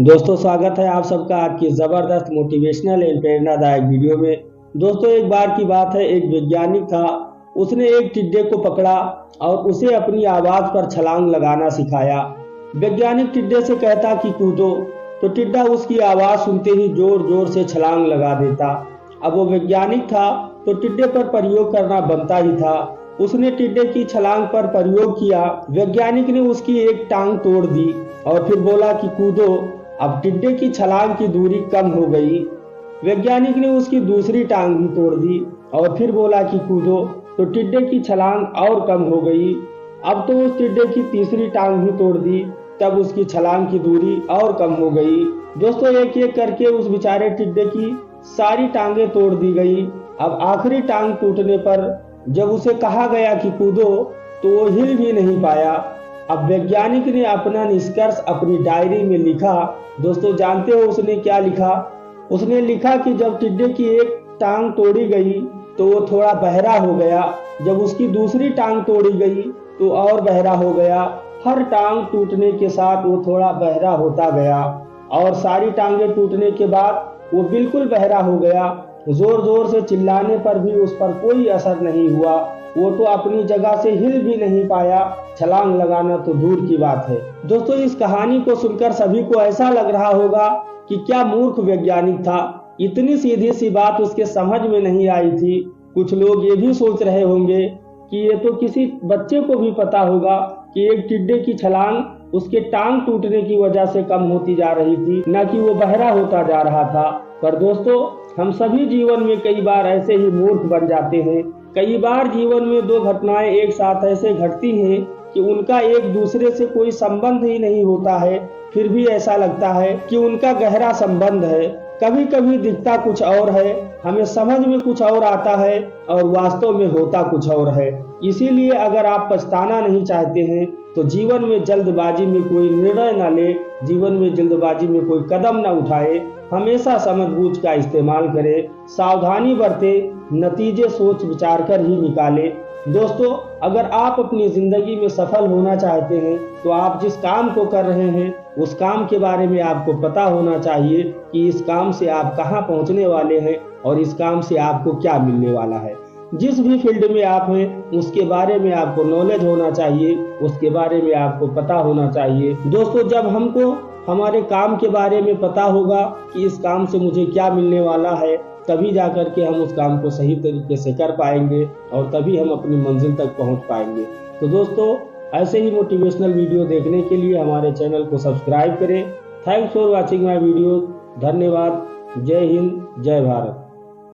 दोस्तों स्वागत है आप सबका आज की ज़बरदस्त मोटिवेशनल एंड प्रेरणादायक वीडियो में। दोस्तों एक बार की बात है, एक वैज्ञानिक था। उसने एक टिड्डे को पकड़ा और उसे अपनी आवाज़ पर छलांग लगाना सिखाया। वैज्ञानिक टिड्डे से कहता कि कूदो, तो टिड्डा उसकी आवाज़ सुनते ही जोर जोर से छलांग लगा देता। अब वो वैज्ञानिक था तो टिड्डे पर प्रयोग करना बनता ही था। उसने टिड्डे की छलांग पर प्रयोग किया। वैज्ञानिक ने उसकी एक टांग तोड़ दी और फिर बोला कि कूदो। अब टिड्डे की छलांग की दूरी कम हो गई। वैज्ञानिक ने उसकी दूसरी टांग भी तोड़ दी और फिर बोला कि कूदो, तो टिड्डे की छलांग और कम हो गई। अब तो उस टिड्डे की तीसरी टांग भी तोड़ दी, तब उसकी छलांग की दूरी और कम हो गई। दोस्तों एक एक करके उस बेचारे टिड्डे की सारी टांगें तोड़ दी गई। अब आखिरी टांग टूटने पर जब उसे कहा गया कि कूदो, तो वो हिल भी नहीं पाया। अब वैज्ञानिक ने अपना निष्कर्ष अपनी डायरी में लिखा। दोस्तों जानते हो उसने क्या लिखा? उसने लिखा कि जब टिड्डे की एक टांग तोड़ी गई तो वो थोड़ा बहरा हो गया। जब उसकी दूसरी टांग तोड़ी गई तो और बहरा हो गया। हर टांग टूटने के साथ वो थोड़ा बहरा होता गया और सारी टांगें टूटने के बाद वो बिल्कुल बहरा हो गया। जोर जोर से चिल्लाने पर भी उस पर कोई असर नहीं हुआ। वो तो अपनी जगह से हिल भी नहीं पाया, छलांग लगाना तो दूर की बात है। दोस्तों इस कहानी को सुनकर सभी को ऐसा लग रहा होगा कि क्या मूर्ख वैज्ञानिक था, इतनी सीधी सी बात उसके समझ में नहीं आई थी। कुछ लोग ये भी सोच रहे होंगे कि ये तो किसी बच्चे को भी पता होगा कि एक टिड्डे की छलांग उसके टांग टूटने की वजह से कम होती जा रही थी, न कि वो बहरा होता जा रहा था। पर दोस्तों हम सभी जीवन में कई बार ऐसे ही मूर्ख बन जाते हैं। कई बार जीवन में दो घटनाएं एक साथ ऐसे घटती हैं कि उनका एक दूसरे से कोई संबंध ही नहीं होता है, फिर भी ऐसा लगता है कि उनका गहरा संबंध है। कभी कभी दिखता कुछ और है, हमें समझ में कुछ और आता है और वास्तव में होता कुछ और है। इसीलिए अगर आप पछताना नहीं चाहते हैं तो जीवन में जल्दबाजी में कोई निर्णय न ले, जीवन में जल्दबाजी में कोई कदम न उठाए। हमेशा समझबूझ का इस्तेमाल करें, सावधानी बरते, नतीजे सोच विचार कर ही निकाले। दोस्तों अगर आप अपनी जिंदगी में सफल होना चाहते हैं तो आप जिस काम को कर रहे हैं उस काम के बारे में आपको पता होना चाहिए कि इस काम से आप कहां पहुंचने वाले हैं और इस काम से आपको क्या मिलने वाला है। जिस भी फील्ड में आप हैं उसके बारे में आपको नॉलेज होना चाहिए, उसके बारे में आपको पता होना चाहिए। दोस्तों जब हमको हमारे काम के बारे में पता होगा कि इस काम से मुझे क्या मिलने वाला है, तभी जाकर के हम उस काम को सही तरीके से कर पाएंगे और तभी हम अपनी मंजिल तक पहुंच पाएंगे। तो दोस्तों ऐसे ही मोटिवेशनल वीडियो देखने के लिए हमारे चैनल को सब्सक्राइब करें। Thanks for watching my video. धन्यवाद। जय हिंद, जय भारत।